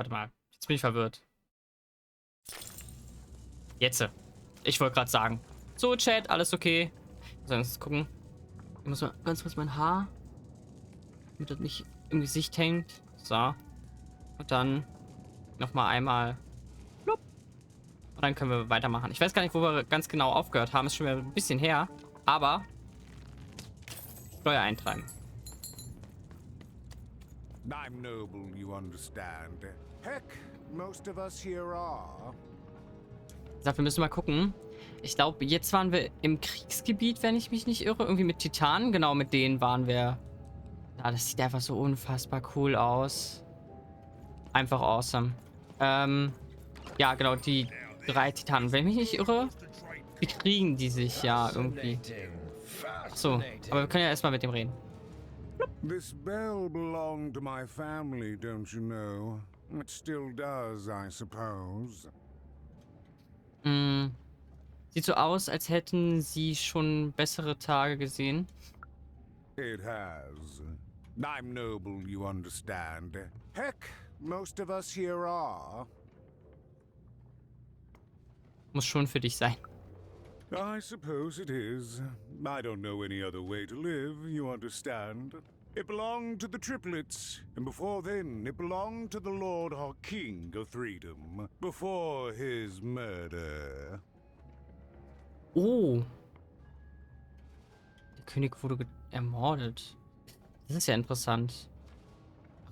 Warte mal. Jetzt bin ich verwirrt. Jetzt. Ich wollte gerade sagen. So, Chat, alles okay. So, jetzt gucken. Ich muss mal ganz kurz mein Haar, damit das nicht im Gesicht hängt. So. Und dann nochmal einmal. Plupp. Und dann können wir weitermachen. Ich weiß gar nicht, wo wir ganz genau aufgehört haben. Ist schon wieder ein bisschen her. Aber Steuer eintreiben. I'm noble, you understand. Heck, most of us here are. Ich sag, wir müssen mal gucken. Ich glaube, jetzt waren wir im Kriegsgebiet, wenn ich mich nicht irre. Irgendwie mit Titanen. Genau, mit denen waren wir. Ja, das sieht einfach so unfassbar cool aus. Einfach awesome. Ja, genau, die 3 Titanen. Wenn ich mich nicht irre, bekriegen die sich ja irgendwie. So, aber wir können ja erstmal mit dem reden. This bell belonged to my family, don't you know? It still does, I suppose. Sieht so aus, als hätten sie schon bessere Tage gesehen. It has. I'm noble, you understand. Heck, most of us here are. Muss schon für dich sein. I suppose it is. I don't know any other way to live, you understand. It belonged to the triplets, and before then, it belonged to the Lord our King of Freedom, before his murder. Oh. Der König wurde ermordet. Das ist ja interessant.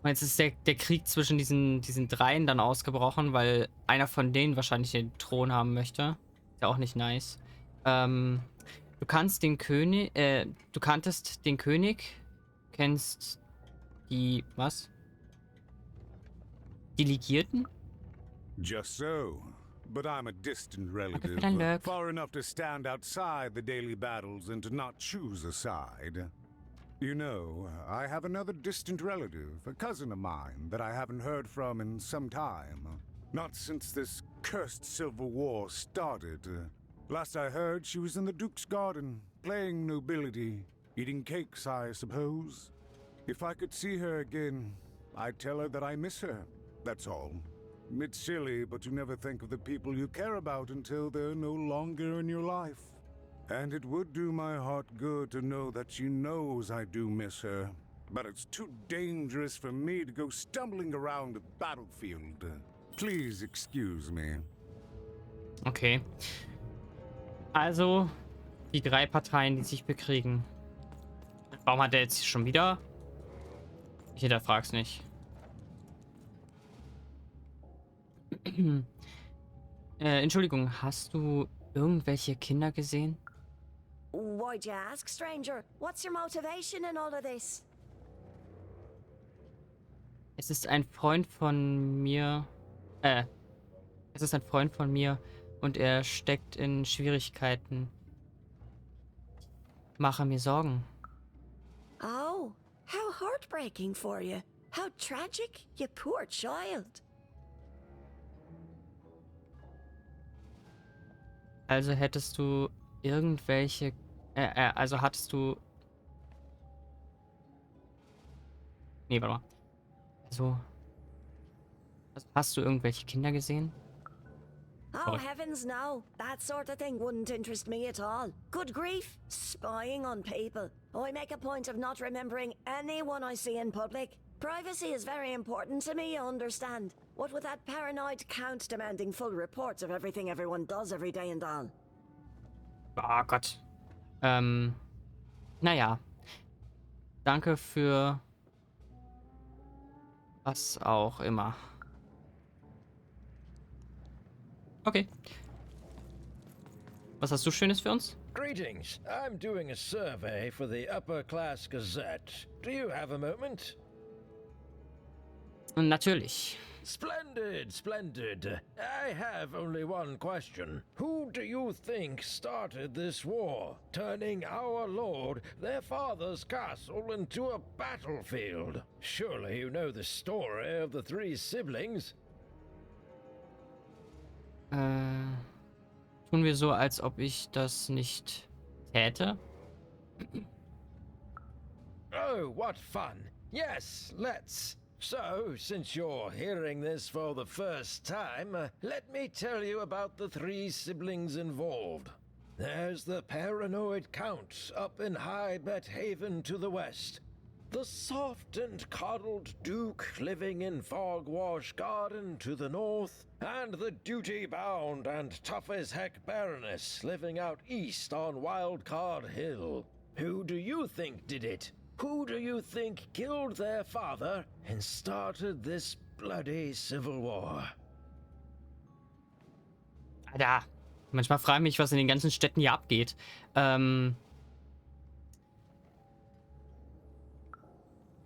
Aber jetzt ist der Krieg zwischen diesen dreien dann ausgebrochen, weil einer von denen wahrscheinlich den Thron haben möchte. Ist ja auch nicht nice. Du kannst den König, du kanntest den König, kennst die, was? Die Legierten? Just so. But I'm a distant relative, dein Look. far enough to stand outside the daily battles and to not choose a side. You know, I have another distant relative, a cousin of mine, that I haven't heard from in some time. Not since this cursed Civil War started. Last I heard, she was in the Duke's garden, playing nobility, eating cakes, I suppose. If I could see her again, I'd tell her that I miss her, that's all. It's silly, but you never think of the people you care about until they're no longer in your life. And it would do my heart good to know that she knows I do miss her. But it's too dangerous for me to go stumbling around the battlefield. Please excuse me. Okay. Also, die 3 Parteien, die sich bekriegen. Warum hat er jetzt schon wieder? Ich hinterfrag's nicht. Entschuldigung, hast du irgendwelche Kinder gesehen? Why'd you ask, stranger? What's your motivation in all of this? Es ist ein Freund von mir. Es ist ein Freund von mir und er steckt in Schwierigkeiten. Mache mir Sorgen. Oh, how heartbreaking for you. How tragic, you poor child. Also hättest du irgendwelche. Also hattest du. Nee, warte mal. Also hast du irgendwelche Kinder gesehen? Oh, Sorry. heavens no. That sort of thing wouldn't interest me at all. Good grief. Spying on people. I make a point of not remembering anyone I see in public. Privacy is very important to me, you understand. What with that paranoid count demanding full reports of everything everyone does every day and all. Oh Gott. Naja. Danke für was auch immer. Okay. Was hast du Schönes für uns? Greetings. I'm doing a survey for the Upper Class Gazette. Do you have a moment? Natürlich. Splendid, splendid. I have only one question. Who do you think started this war, turning our lord, their father's castle, into a battlefield? Surely you know the story of the 3 siblings? Tun wir so, als ob ich das nicht täte? Oh, what fun. Yes, let's. So, since you're hearing this for the first time, let me tell you about the 3 siblings involved. There's the paranoid Count up in High Bet Haven to the west. The soft and coddled Duke living in Fogwash Garden to the north. And the duty-bound and tough-as-heck Baroness living out east on Wildcard Hill. Who do you think did it? Who do you think killed their father and started this bloody civil war? Alter, manchmal frage ich mich, was in den ganzen Städten hier abgeht.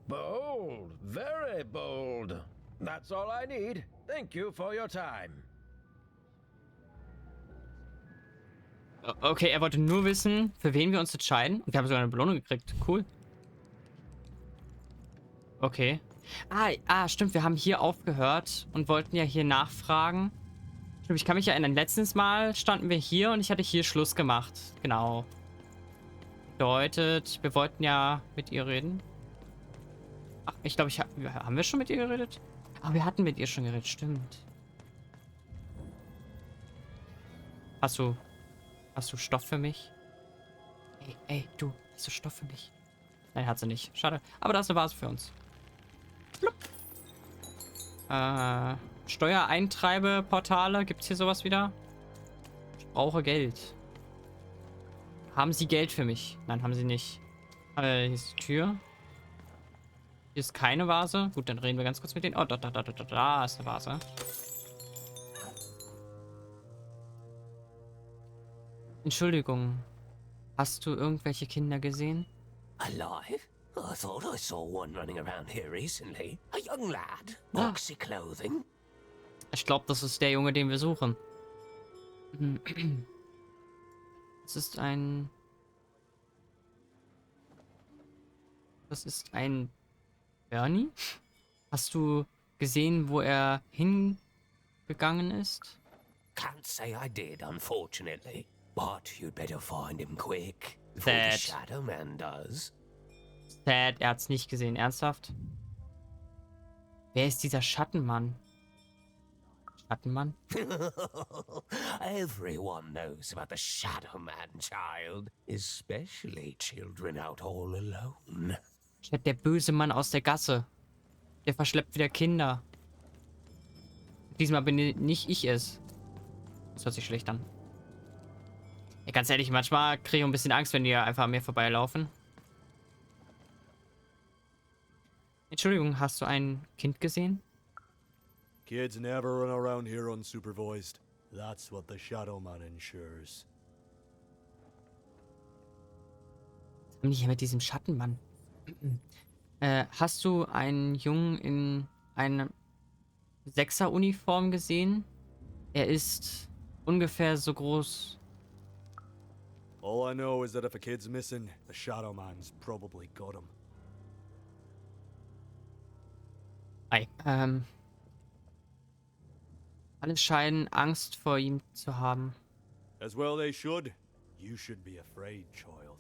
Bold, very bold. That's all I need. Thank you for your time. Okay, er wollte nur wissen, für wen wir uns entscheiden. Und wir haben sogar eine Belohnung gekriegt. Cool. Okay. Stimmt, wir haben hier aufgehört und wollten ja hier nachfragen. Stimmt, ich kann mich erinnern, letztes Mal standen wir hier und ich hatte hier Schluss gemacht. Genau. Bedeutet, wir wollten ja mit ihr reden. Ach, ich glaube, haben wir schon mit ihr geredet? Ah, wir hatten mit ihr schon geredet, stimmt. Hast du Stoff für mich? Ey, du, hast du Stoff für mich? Nein, hat sie nicht. Schade. Aber das war es für uns. Steuereintreibeportale. Gibt es hier sowas wieder? Ich brauche Geld. Haben Sie Geld für mich? Nein, haben Sie nicht. Hier ist die Tür. Hier ist keine Vase. Gut, dann reden wir ganz kurz mit denen. Oh, da ist eine Vase. Entschuldigung. Hast du irgendwelche Kinder gesehen? Alive? I thought I saw one running around here recently. A young lad. Boxy clothing. Ich glaube, das ist der Junge, den wir suchen. Das ist ein Bernie? Hast du gesehen, wo er hingegangen ist? Can't say I did, unfortunately. But you'd better find him quick. Before the Shadow Man does. Sad, er hat's nicht gesehen. Ernsthaft? Wer ist dieser Schattenmann? Schattenmann? Everyone knows about the Shadow Man, child. Especially children out all alone. Der böse Mann aus der Gasse. Der verschleppt wieder Kinder. Diesmal bin nicht ich es. Das hört sich schlecht an. Ja, ganz ehrlich, manchmal kriege ich ein bisschen Angst, wenn die einfach an mir vorbeilaufen. Entschuldigung, hast du ein Kind gesehen? Kids never run around here unsupervised. That's what the Shadow Man ensures. Was haben die hier mit diesem Schattenmann? Hast du einen Jungen in einer Sechser-Uniform gesehen? Er ist ungefähr so groß. All I know is that if a kid's missing, the Shadow Man's probably got him. Alle scheinen Angst vor ihm zu haben. As well they should. You should be afraid, child.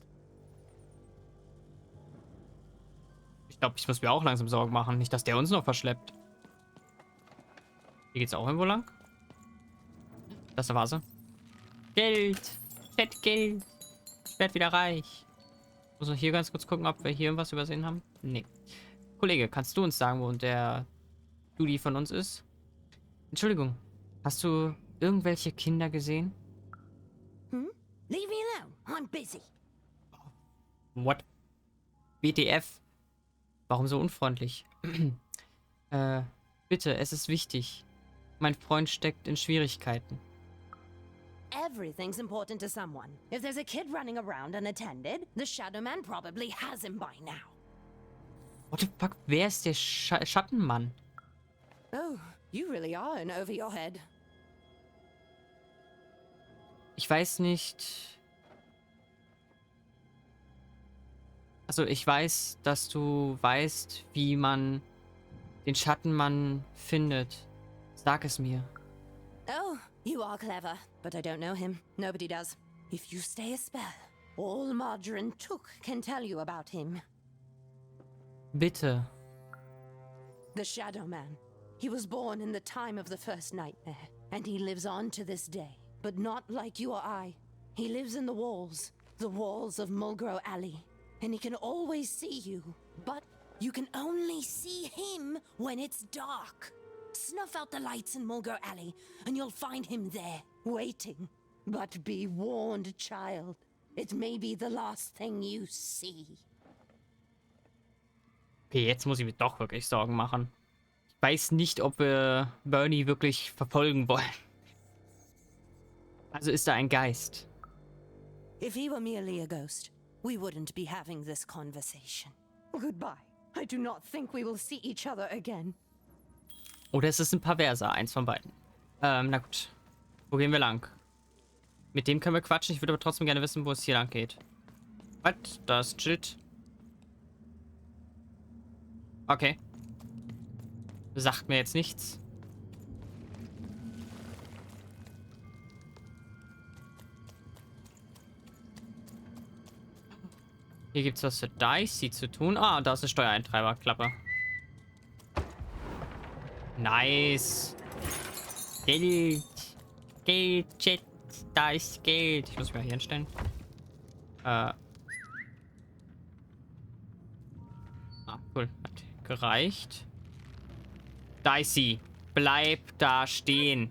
Ich glaube, ich muss mir auch langsam Sorgen machen. Nicht, dass der uns noch verschleppt. Hier geht's auch irgendwo lang. Das ist eine Vase. Geld. Fettgeld. Ich werde wieder reich. Muss noch hier ganz kurz gucken, ob wir hier irgendwas übersehen haben. Nee. Kollege, kannst du uns sagen, wo der Judy von uns ist? Entschuldigung. Hast du irgendwelche Kinder gesehen? Leave me alone. I'm busy. What? WTF? Warum so unfreundlich? Bitte, es ist wichtig. Mein Freund steckt in Schwierigkeiten. Everything's important to someone. If there's a kid running around unattended, the Shadow Man probably has him by now. What the fuck? Wer ist der Schattenmann? Oh, you really are in over your head. Ich weiß nicht. Also ich weiß, dass du weißt, wie man den Schattenmann findet. Sag es mir. Oh, you are clever, but I don't know him. Nobody does. If you stay a spell, all Margarine Took can tell you about him. Bitte. The Shadow Man. He was born in the time of the first nightmare, and he lives on to this day. But not like you or I. He lives in the walls of Mulgrew Alley. And he can always see you, but you can only see him when it's dark. Snuff out the lights in Mulgrew Alley, and you'll find him there, waiting. But be warned, child. It may be the last thing you see. Okay, jetzt muss ich mir doch wirklich Sorgen machen. Ich weiß nicht, ob wir Bernie wirklich verfolgen wollen. Also ist da ein Geist. If he were merely a ghost, we wouldn't be having this conversation. Goodbye. I do not think we will see each other again. Oder es ist ein Perverser, eins von beiden. Na gut. Wo gehen wir lang? Mit dem können wir quatschen. Ich würde aber trotzdem gerne wissen, wo es hier lang geht. Was? Da ist Schild. Okay. Sagt mir jetzt nichts. Hier gibt es was für Dicey zu tun. Ah, da ist eine Steuereintreiberklappe. Nice. Geld. Geld, Chat. Da ist Geld. Ich muss mich mal hier hinstellen. Ah, cool. Hat gereicht. Dicey, bleib da stehen.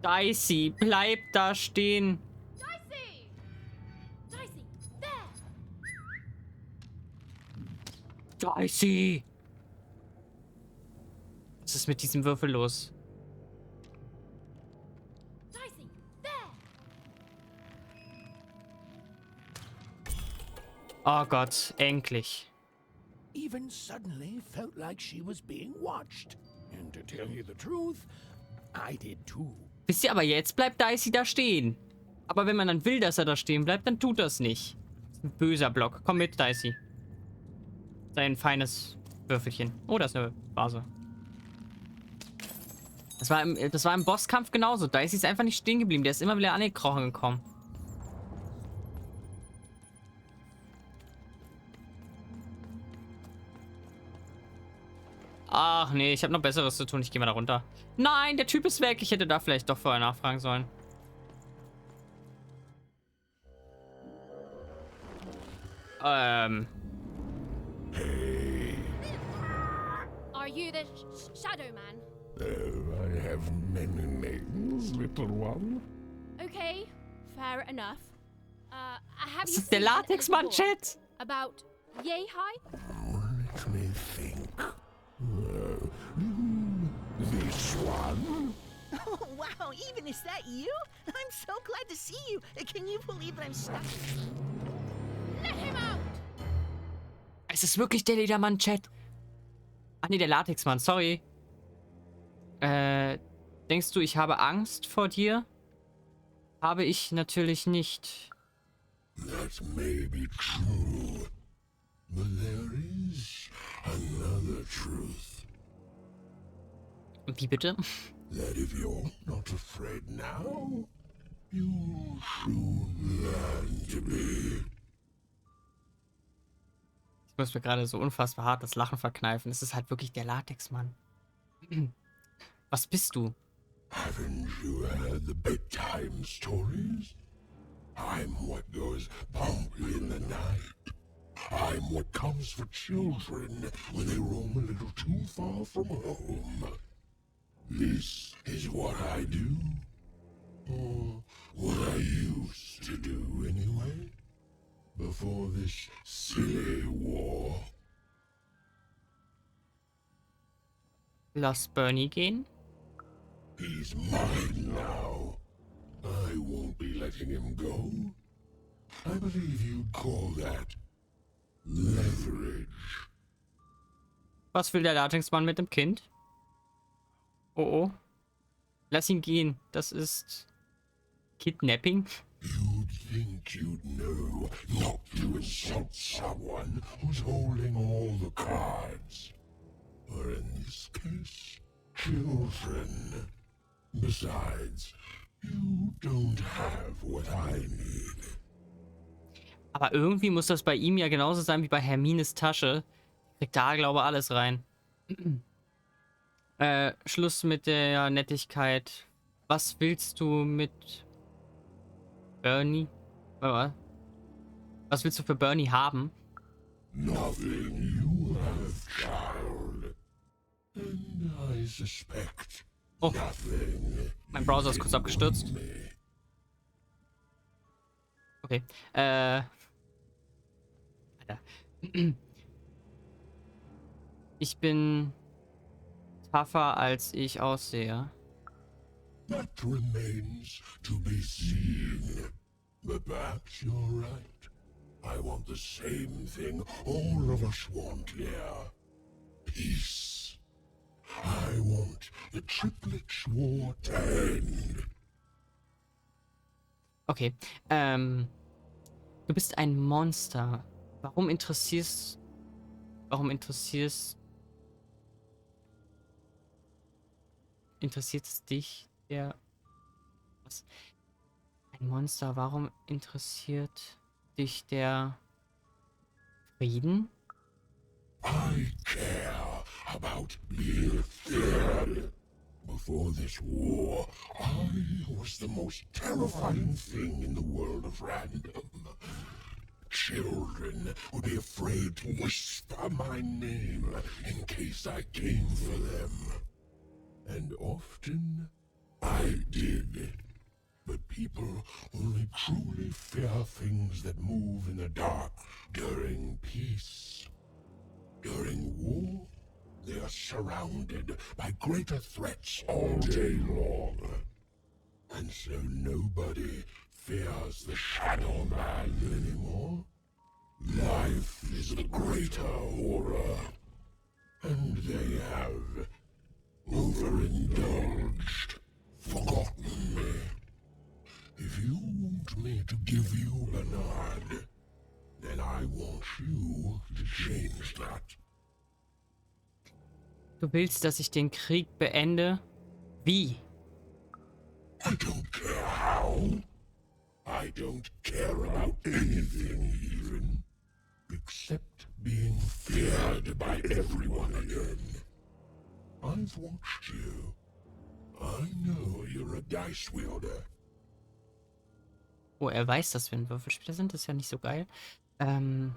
Dicey, bleib da stehen. Dicey! Dicey, there! Dicey! Was ist mit diesem Würfel los? Dicey, there! Oh Gott, endlich. Even suddenly felt like she was being watched. And to tell you the truth, I did too. Wisst ihr, aber jetzt bleibt Dicey da stehen. Aber wenn man dann will, dass er da stehen bleibt, dann tut das nicht. Das ist ein böser Block. Komm mit, Dicey. Sein feines Würfelchen. Oh, da ist eine Vase. Das war im Bosskampf genauso. Dicey ist einfach nicht stehen geblieben. Der ist immer wieder angekrochen gekommen. Ach nee, ich habe noch Besseres zu tun. Ich gehe mal da runter. Nein, der Typ ist weg. Ich hätte da vielleicht doch vorher nachfragen sollen. Are you the Shadow Man? I have many names, little one. Okay, fair enough. Have Das you ist der seen anything Latexmann, before Chat. about yay high? Let me think. This one? Oh, wow, even is that you? I'm so glad to see you. Can you believe that I'm stuck? Let him out! Es ist wirklich der Ledermann, Chat. Ach nee, der Latexmann, sorry. Denkst du, ich habe Angst vor dir? Habe ich natürlich nicht. That may be true. But there is another truth. Wie bitte? That if you're not afraid now, you'll soon learn to be. Ich muss mir gerade so unfassbar hart das Lachen verkneifen. Es ist halt wirklich der Latexmann. Was bist du? Haven't you heard the bedtime stories? I'm what goes bump in the night. I'm what comes for children when they roam a little too far from home. This is what I do. Or what I used to do anyway. Before this silly war. Lass Bernie gehen? He's mine now. I won't be letting him go. I believe you'd call that leverage. Was will der Latexmann mit dem Kind? Oh oh. Lass ihn gehen. Das ist Kidnapping. You'd think you'd know not to insult someone who's holding all the cards. Or in this case, children. Besides, you don't have what I need. Aber irgendwie muss das bei ihm ja genauso sein wie bei Hermines Tasche. Kriegt da, glaube ich, alles rein. Schluss mit der Nettigkeit. Was willst du mit Bernie? Was willst du für Bernie haben? Nothing you have, child. And I suspect nothing. Mein Browser ist kurz abgestürzt. Okay. Alter. Ich bin tougher, als ich aussehe. That remains to be seen. But perhaps you're right. I want the same thing all of us want here. Peace. I want the Triplets' War to end. Okay. Du bist ein Monster. Warum interessierst es dich der... Was? Ein Monster, warum interessiert dich der Frieden? I care about being feared. Before this war, I was the most terrifying thing in the world of random. Children would be afraid to whisper my name in case I came for them. And often I did. But people only truly fear things that move in the dark during peace. During war, they are surrounded by greater threats all day long. And so nobody fears the Shadow Man anymore. Life is the greater horror. And they have overindulged, forgotten me. If you want me to give you a nod, then I want you to change that. Du willst, dass ich den Krieg beende? Wie? I don't care how. I don't care about anything even, except being feared by everyone again. I've watched you. I know you're a dice wielder. Oh, er weiß, dass wir ein Würfelspieler sind. Das ist ja nicht so geil. Mein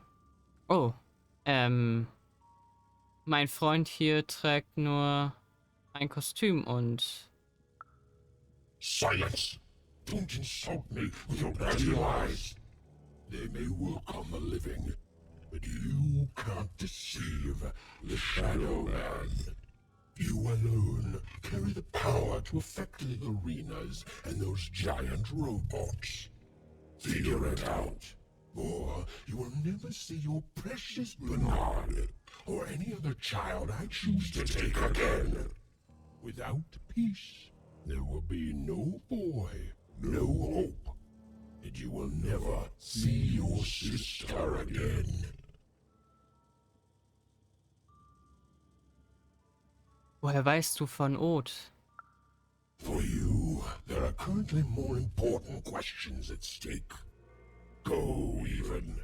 Freund hier trägt nur ein Kostüm und... Silence! Don't insult me with your bloody lies. They may work on the living, but you can't deceive the Shadow Man. You alone carry the power to affect the arenas and those giant robots. Figure it out, or you will never see your precious Bernard or any other child I choose to take again. Without peace, there will be no boy, no hope, and you will never see your sister again. Woher weißt du von Oth? For you, there are currently more important questions at stake. Go, even.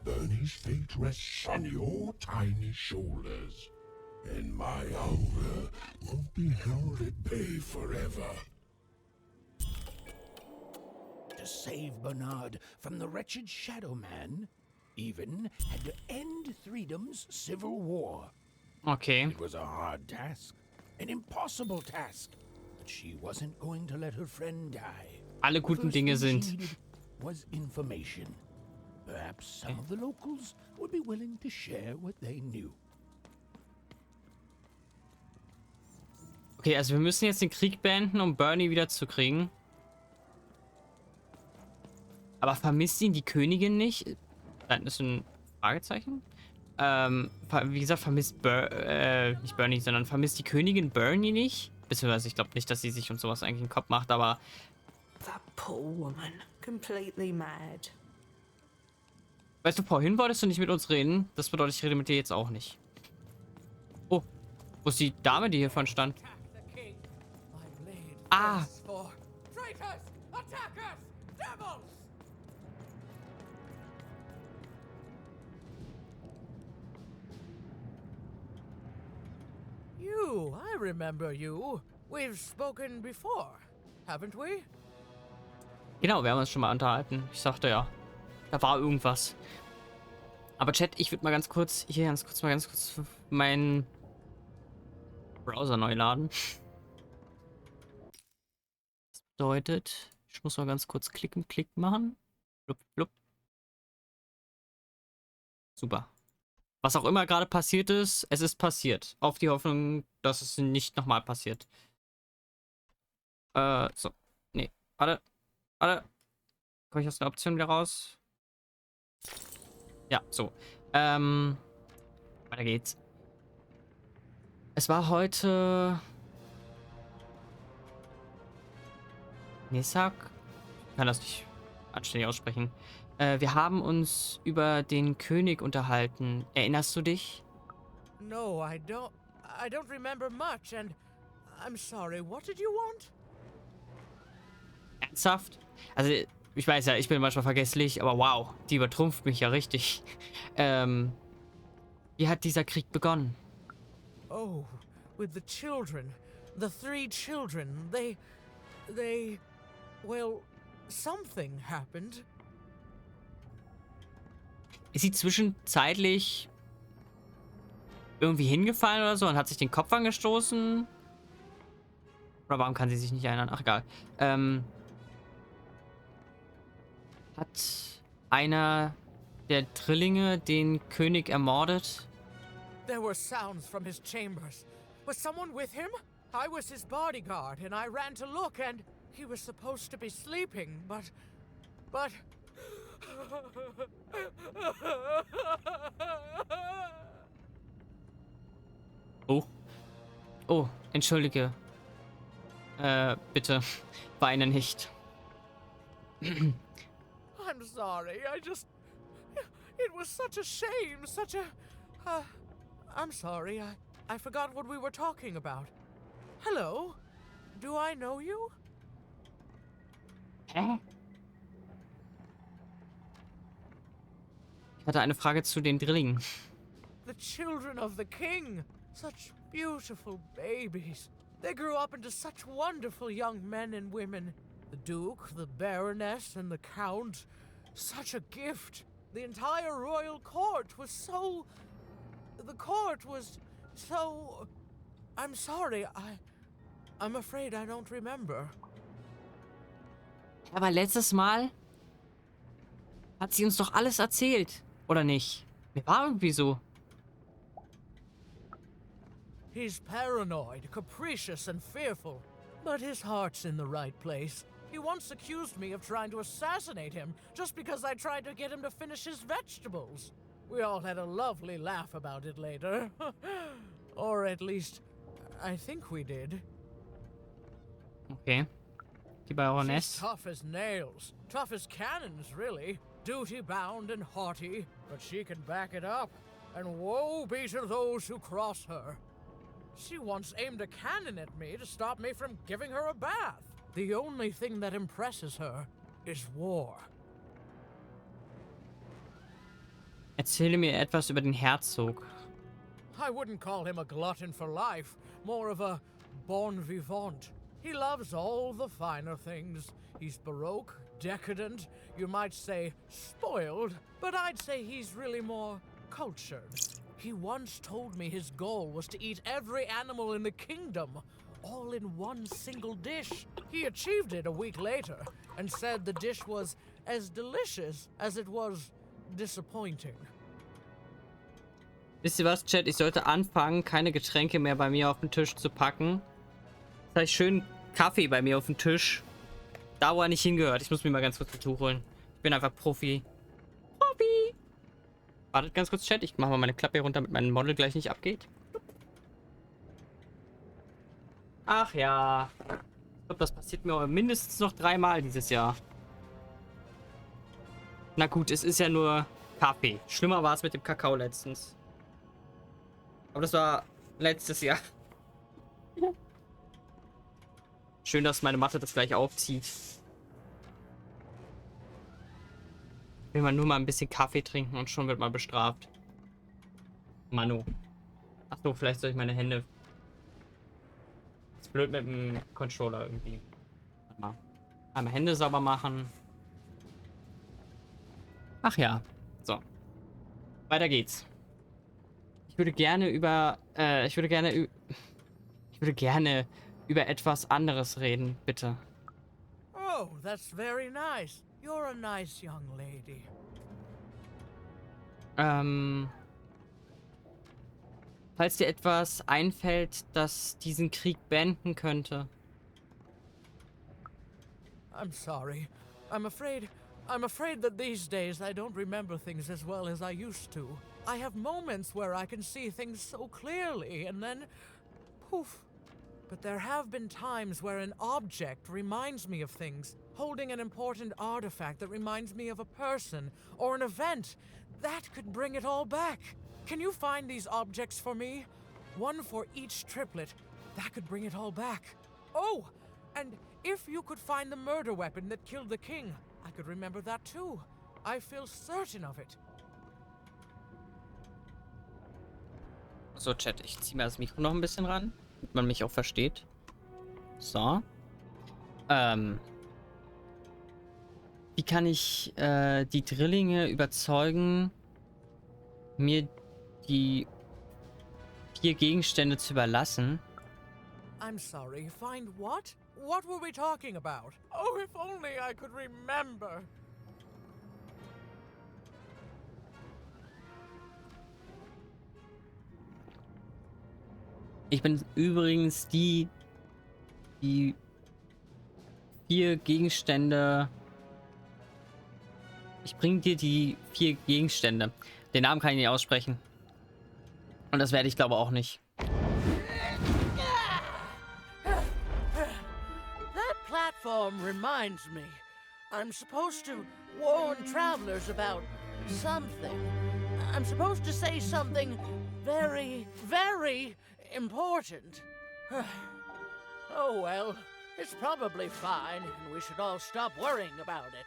Bernie's fate rests on your tiny shoulders, and my hunger won't be held at bay forever. To save Bernard from the wretched Shadow Man, Even had to end Threedom's civil war. Okay. It was a hard task, an impossible task, but she wasn't going to let her friend die. Alle guten Dinge sind. Was information. Perhaps some of the locals would be willing to share what they knew. Okay, also wir müssen jetzt den Krieg beenden, um Bernie wieder zu kriegen. Aber vermisst ihn die Königin nicht? Das ist ein Fragezeichen. Wie gesagt, vermisst nicht Bernie, sondern vermisst die Königin Bernie nicht? Beziehungsweise ich glaube nicht, dass sie sich um sowas eigentlich einen Kopf macht, aber... That poor woman, completely mad. Weißt du, vorhin wolltest du nicht mit uns reden. Das bedeutet, ich rede mit dir jetzt auch nicht. Oh, wo ist die Dame, die hier vorne stand? Ah! you. I remember you. We've spoken before, haven't we? Genau, wir haben uns schon mal unterhalten. Ich sagte ja, da war irgendwas. Aber Chat, ich würde mal ganz kurz meinen Browser neu laden. Das bedeutet, ich muss mal ganz kurz Klick machen. Blub, blub. Super. Was auch immer gerade passiert ist, es ist passiert. Auf die Hoffnung, dass es nicht nochmal passiert. So. Nee, warte. Komme ich aus der Option wieder raus? Ja, so. Weiter geht's. Es war heute... Nesak? Ich kann das nicht anständig aussprechen. Wir haben uns über den König unterhalten. Erinnerst du dich? No, I don't remember much, and I'm sorry. What did you want? Ernsthaft? Also, ich weiß ja, ich bin manchmal vergesslich, aber wow, die übertrumpft mich ja richtig. Wie hat dieser Krieg begonnen? Oh, with the children. The 3 children. Well, something happened. Ist sie zwischenzeitlich irgendwie hingefallen oder so und hat sich den Kopf angestoßen? Oder warum kann sie sich nicht erinnern? Ach, egal. Hat einer der Drillinge den König ermordet? There were sounds from his chambers. Was someone with him? I was his bodyguard, and I ran to look, and he was supposed to be sleeping, but... Oh, entschuldige. Bitte, weine nicht. I'm sorry, It was such a shame, such a... I'm sorry, I forgot what we were talking about. Hello? Do I know you? Hä? Ich hatte eine Frage zu den Drillingen. The children of the king. Such beautiful babies. They grew up into such wonderful young men and women. The Duke, the Baroness, and the Count. Such a gift. The entire royal court was so... The court was so... I'm sorry, I'm afraid I don't remember. Aber letztes Mal hat sie uns doch alles erzählt, oder nicht? Mir war irgendwie so. He's paranoid, capricious, and fearful. But his heart's in the right place. He once accused me of trying to assassinate him just because I tried to get him to finish his vegetables. We all had a lovely laugh about it later. Or at least, I think we did. Okay. Die Baroness. She's tough as nails. Tough as cannons, really. Duty-bound and haughty. But she can back it up. And woe be to those who cross her. She once aimed a cannon at me to stop me from giving her a bath. The only thing that impresses her is war. Erzähle mir etwas über den Herzog. I wouldn't call him a glutton for life, more of a bon vivant. He loves all the finer things. He's baroque, decadent, you might say spoiled, but I'd say he's really more cultured. He once told me his goal was to eat every animal in the kingdom, all in one single dish. He achieved it a week later, and said the dish was as delicious as it was disappointing. Wisst ihr was, Chat? Ich sollte anfangen, keine Getränke mehr bei mir auf den Tisch zu packen. Jetzt habe ich schön Kaffee bei mir auf dem Tisch. Da, wo er nicht hingehört. Ich muss mir mal ganz kurz ein Tuch holen. Ich bin einfach Profi. Wartet ganz kurz, Chat. Ich mache mal meine Klappe hier runter, damit mein Model gleich nicht abgeht. Ach ja. Ich glaube, das passiert mir mindestens noch 3-mal dieses Jahr. Na gut, es ist ja nur Kaffee. Schlimmer war es mit dem Kakao letztens. Aber das war letztes Jahr. Schön, dass meine Matte das gleich aufzieht. Will man nur mal ein bisschen Kaffee trinken und schon wird man bestraft. Manu. Achso, vielleicht soll ich meine Hände Ist blöd mit dem Controller irgendwie. Warte mal. Einmal Hände sauber machen. Ach ja. So. Weiter geht's. Ich würde gerne über etwas anderes reden, bitte. Oh, that's very nice. You're a nice young lady. Falls dir etwas einfällt, das diesen Krieg beenden könnte. I'm sorry. I'm afraid that these days I don't remember things as well as I used to. I have moments where I can see things so clearly, and then poof. But there have been times where an object reminds me of things, holding an important artifact that reminds me of a person or an event. That could bring it all back. Can you find these objects for me? One for each triplet. That could bring it all back. Oh, and if you could find the murder weapon that killed the king, I could remember that too. I feel certain of it. So, Chat, ich ziehe mir das Mikro noch ein bisschen ran, damit man mich auch versteht. So. Wie kann ich die Drillinge überzeugen, mir die 4 Gegenstände zu überlassen? I'm sorry, find what? What were we talking about? Oh, if only I could remember. Ich bin übrigens die 4 Gegenstände. Ich bringe dir die 4 Gegenstände. Den Namen kann ich nicht aussprechen. Und das werde ich glaube auch nicht. That platform reminds me. I'm supposed to warn travelers about something. I'm supposed to say something very, very important. Oh well, it's probably fine, and we should all stop worrying about it.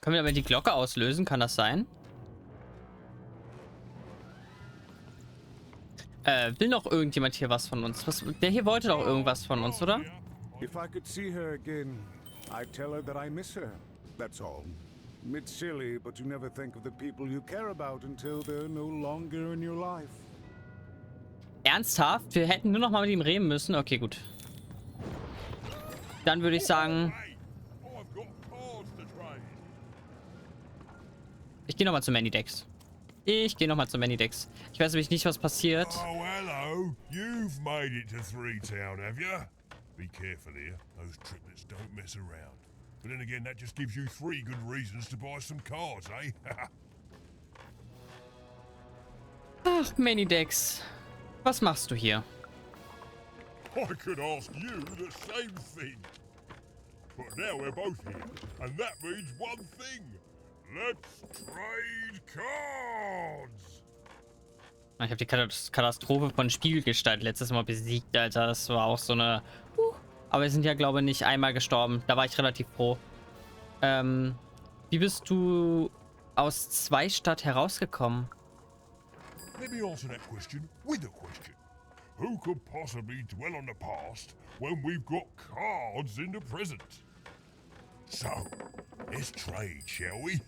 Können wir aber die Glocke auslösen? Kann das sein? Will noch irgendjemand hier was von uns? Der hier wollte doch irgendwas von uns, oder? If I could see her again, I'd tell her that I miss her. That's all. It's silly, but you never think of the people you care about until they're no longer in your life. Ernsthaft? Wir hätten nur noch mal mit ihm reden müssen? Okay, gut. Dann würde ich sagen... Ich gehe nochmal zum Manidex. Ich weiß nämlich nicht, was passiert. Oh, hello. You've made it to 3-Town, have you? Be careful here. Those triplets don't mess around. But then again, that just gives you 3 good reasons to buy some cards, eh? Ach, Manidex. Was machst du hier? I could ask you the same thing. But now we're both here, and that means one thing. Let's trade cards! Ich habe die Katastrophe von Spiegelgestalt letztes Mal besiegt, Alter. Das war auch so eine... Aber wir sind ja, glaube ich, nicht einmal gestorben. Da war ich relativ froh. Wie bist du aus 2 Stadt herausgekommen? Let me answer that question with a question. Who could possibly dwell on the past when we've got cards in the present? So, let's trade, shall we?